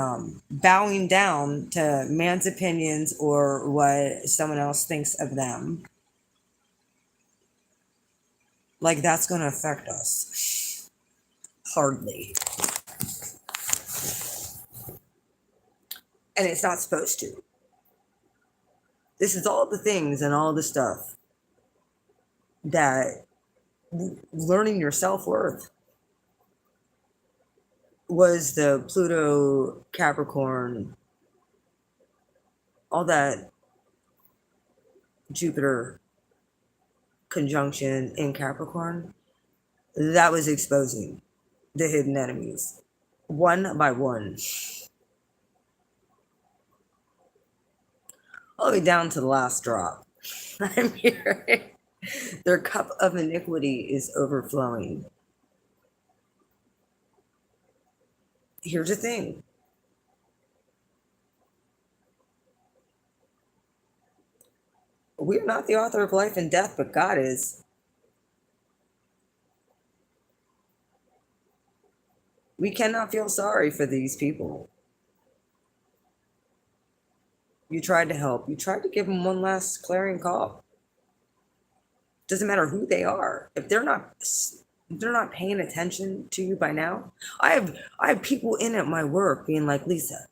bowing down to man's opinions or what someone else thinks of them, like that's going to affect us. Hardly. And it's not supposed to. This is all the things and all the stuff that learning your self worth was the Pluto, Capricorn, all that Jupiter conjunction in Capricorn, that was exposing the hidden enemies one by one, all the way down to the last drop. I'm here. Their cup of iniquity is overflowing. Here's the thing: we're not the author of life and death, but God is. We cannot feel sorry for these people. You tried to help. You tried to give them one last clarion call. Doesn't matter who they are. If they're not paying attention to you by now. I have people in at my work being like, Lisa,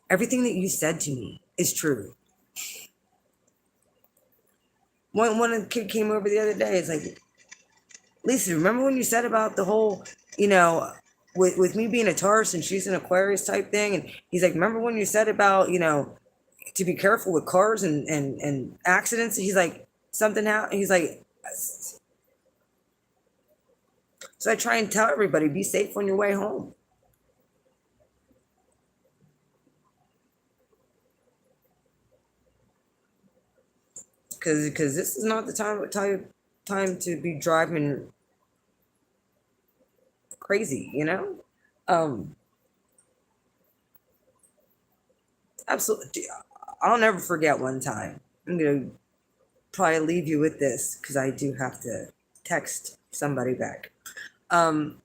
everything that you said to me is true. One kid came over the other day. It's like, Lisa, remember when you said about the whole, you know, with me being a Taurus and she's an Aquarius type thing? And he's like, remember when you said about, you know, to be careful with cars and accidents? He's like, something happened. He's like, so I try and tell everybody, be safe on your way home. Because this is not the time to be driving crazy, you know? Um, Absolutely. I'll never forget one time. I'm gonna probably leave you with this because I do have to text somebody back. Um,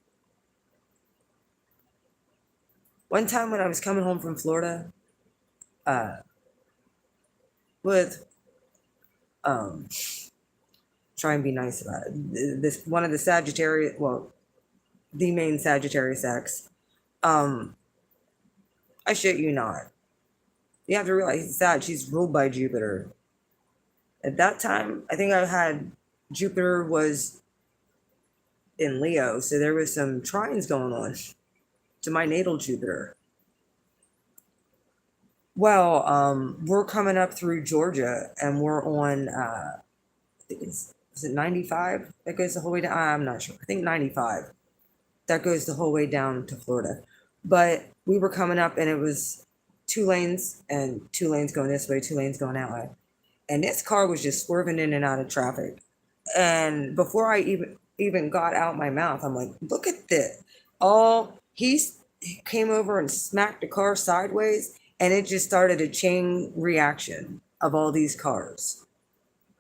One time when I was coming home from Florida, uh, with try and be nice about it. This one of the Sagittarius, well, the main Sagittarius ex. Um, I shit you not. You have to realize that she's ruled by Jupiter. At that time, I think I had Jupiter was in Leo, so there was some trines going on to my natal Jupiter. Well, we're coming up through Georgia, and we're on. I think it's is it 95 that goes the whole way down. I'm not sure. I think 95 that goes the whole way down to Florida. But we were coming up, and it was two lanes, and two lanes going this way, two lanes going that way, and this car was just swerving in and out of traffic. And before I even got out my mouth, I'm like, look at this. He came over and smacked the car sideways, and it just started a chain reaction of all these cars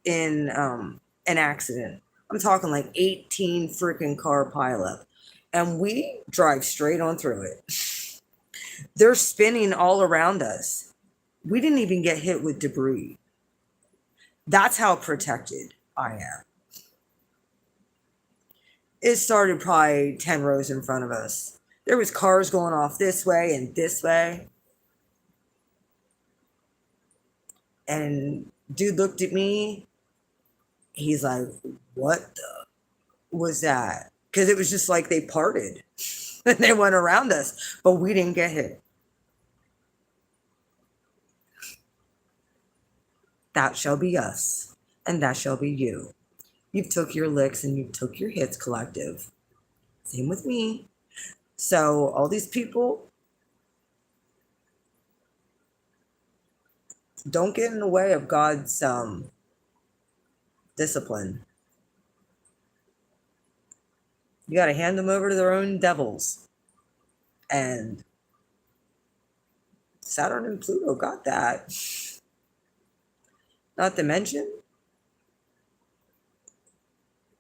in an accident. I'm talking like 18 freaking car pileup. And we drive straight on through it. They're spinning all around us. We didn't even get hit with debris. That's how protected I am. It started probably 10 rows in front of us. There was cars going off this way and this way. And dude looked at me. He's like, what the was that? Because it was just like they parted and they went around us, but we didn't get hit. That shall be us, and that shall be you. You've took your licks and you took your hits, collective. Same with me. So all these people, don't get in the way of God's discipline. You got to hand them over to their own devils. And Saturn and Pluto got that. Not to mention,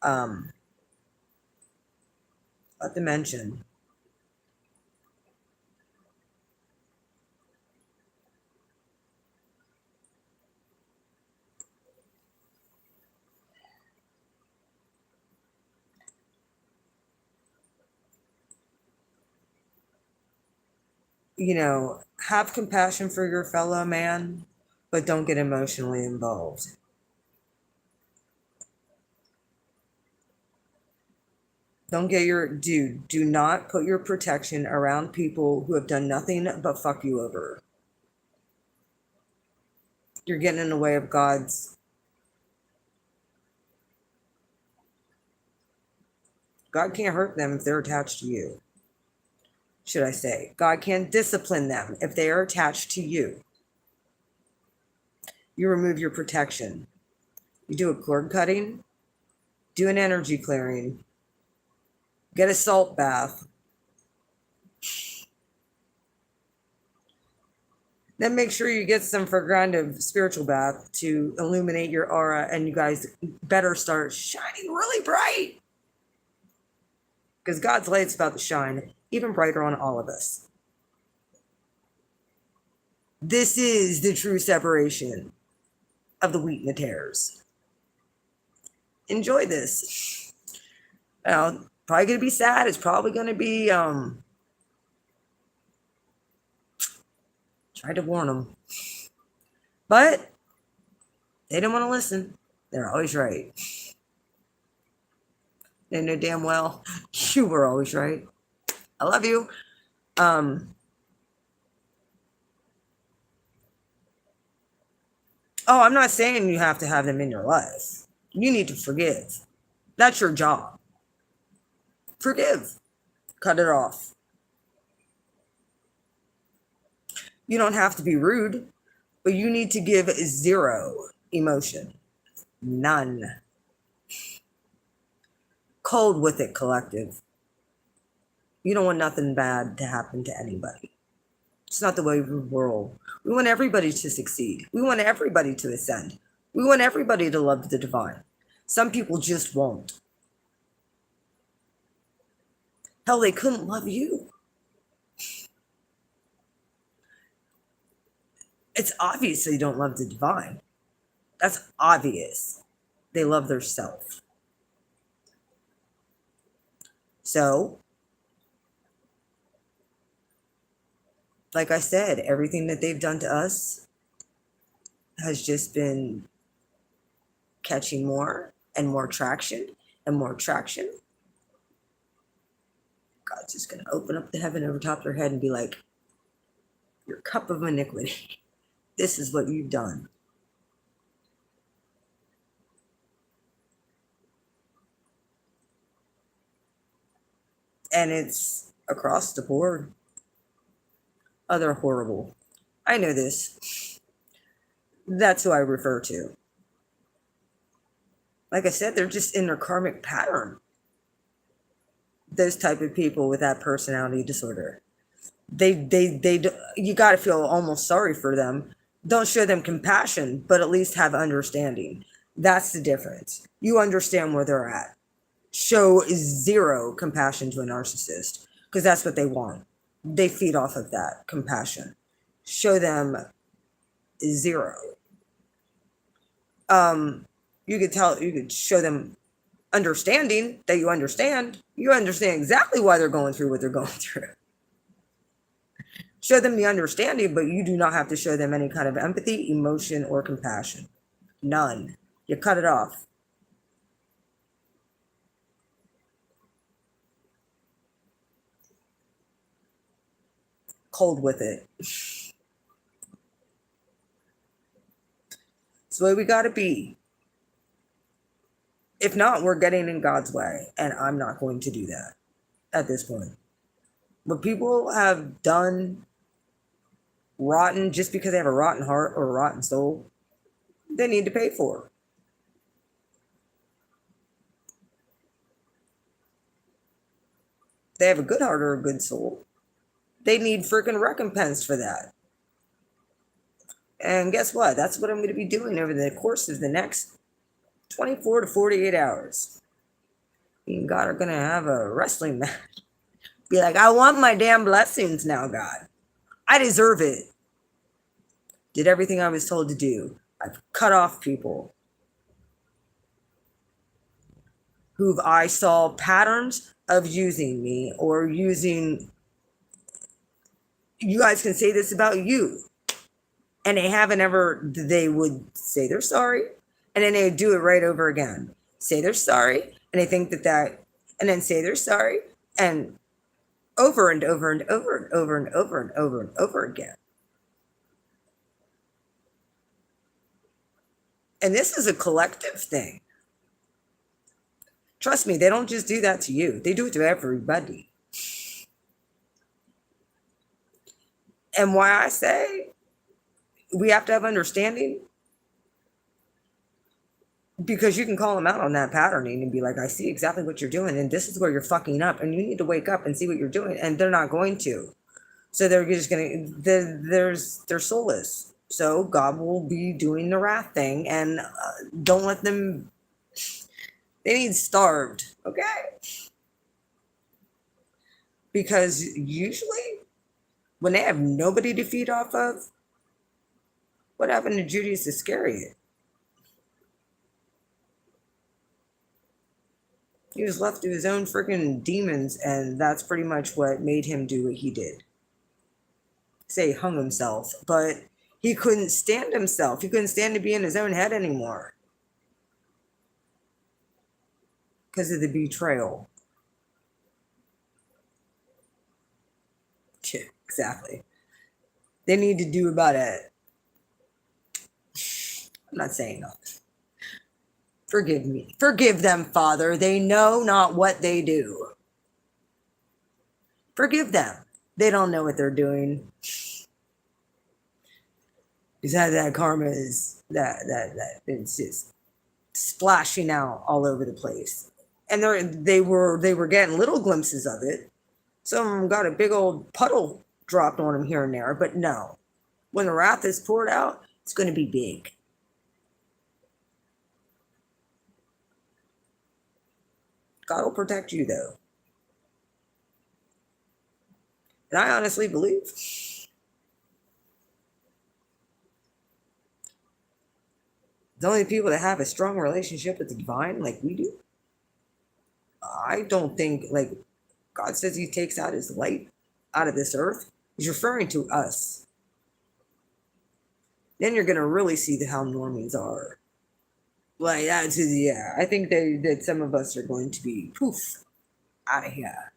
um, not to mention, have compassion for your fellow man, but don't get emotionally involved. Don't get your dude. Do not put your protection around people who have done nothing but fuck you over. You're getting in the way of God's. God can't hurt them if they're attached to you. Should I say? God can't discipline them if they are attached to you. You remove your protection. You do a cord cutting, do an energy clearing, get a salt bath. Then make sure you get some of spiritual bath to illuminate your aura, and you guys better start shining really bright. Because God's light's about to shine even brighter on all of us. This is the true separation of the wheat and the tares. Enjoy this. Now, probably going to be sad. It's probably going to be, tried to warn them. But they didn't want to listen. They're always right. They know damn well you were always right. I love you. I'm not saying you have to have them in your life. You need to forgive. That's your job. Forgive. Cut it off. You don't have to be rude, but you need to give zero emotion. None. Cold with it, collective. You don't want nothing bad to happen to anybody. It's not the way we roll. We want everybody to succeed. We want everybody to ascend. We want everybody to love the divine. Some people just won't. Hell, they couldn't love you. It's obvious they don't love the divine. That's obvious. They love their self. So, like I said, everything that they've done to us has just been catching more and more traction and more traction. God's just going to open up the heaven over top of their head and be like, your cup of iniquity, this is what you've done. And it's across the board. Other horrible. I know this. That's who I refer to. Like I said, they're just in their karmic pattern. Those type of people with that personality disorder. You got to feel almost sorry for them. Don't show them compassion, but at least have understanding. That's the difference. You understand where they're at. Show zero compassion to a narcissist because that's what they want. They feed off of that compassion. Show them zero. You could show them understanding that you understand. You understand exactly why they're going through what they're going through. Show them the understanding, but you do not have to show them any kind of empathy, emotion, or compassion. None. You cut it off. Cold with it. It's the way we got to be. If not, we're getting in God's way, and I'm not going to do that at this point. What people have done rotten just because they have a rotten heart or a rotten soul, they need to pay for. They have a good heart or a good soul, they need freaking recompense for that. And guess what? That's what I'm going to be doing over the course of the next 24 to 48 hours. Me and God are going to have a wrestling match. Be like, I want my damn blessings now, God. I deserve it. Did everything I was told to do. I've cut off people who I saw patterns of using me or using. You guys can say this about you. And they haven't ever, they would say they're sorry. And then they do it right over again. Say they're sorry. And they think and then say they're sorry. And over and over and over and over and over and over and over again. And this is a collective thing. Trust me, they don't just do that to you. They do it to everybody. And why I say we have to have understanding, because you can call them out on that patterning and be like, I see exactly what you're doing, and this is where you're fucking up, and you need to wake up and see what you're doing. And they're not going to. So they're just going to, they're soulless. So God will be doing the wrath thing, and don't let them, they need starved, okay? Because usually when they have nobody to feed off of, what happened to Judas Iscariot? He was left to his own freaking demons, and that's pretty much what made him do what he did. Say hung himself, but he couldn't stand himself. He couldn't stand to be in his own head anymore because of the betrayal. Yeah, exactly. They need to do about it. I'm not saying that. Forgive me. Forgive them, Father. They know not what they do. Forgive them. They don't know what they're doing. Because that karma is that it's just splashing out all over the place. And they were getting little glimpses of it. Some of them got a big old puddle dropped on them here and there, but no. When the wrath is poured out, it's going to be big. God will protect you, though. And I honestly believe the only people that have a strong relationship with the divine like we do, I don't think, like, God says he takes out his light out of this earth. He's referring to us. Then you're gonna really see how normies are. Like that's yeah. I think that some of us are going to be poof out of here.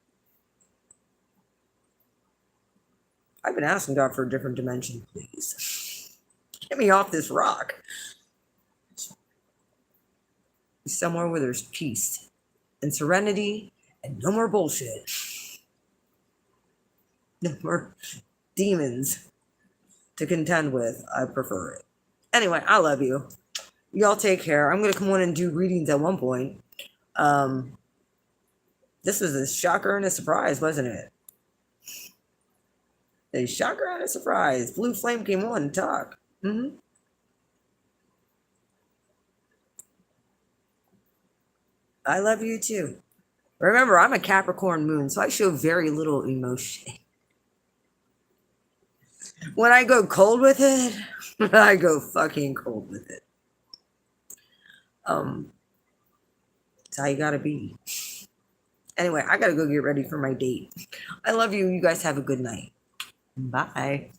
I've been asking God for a different dimension, please. Get me off this rock. Somewhere where there's peace and serenity and no more bullshit. No more demons to contend with. I prefer it. Anyway, I love you. Y'all take care. I'm gonna come on and do readings at one point. Um, this was a shocker and a surprise, wasn't it? A shocker and a surprise. Blue Flame came on to talk. I love you too. Remember, I'm a Capricorn moon, so I show very little emotion. When I go cold with it, I go fucking cold with it. It's how you gotta be. Anyway, I gotta go get ready for my date. I love you. You guys have a good night. Bye.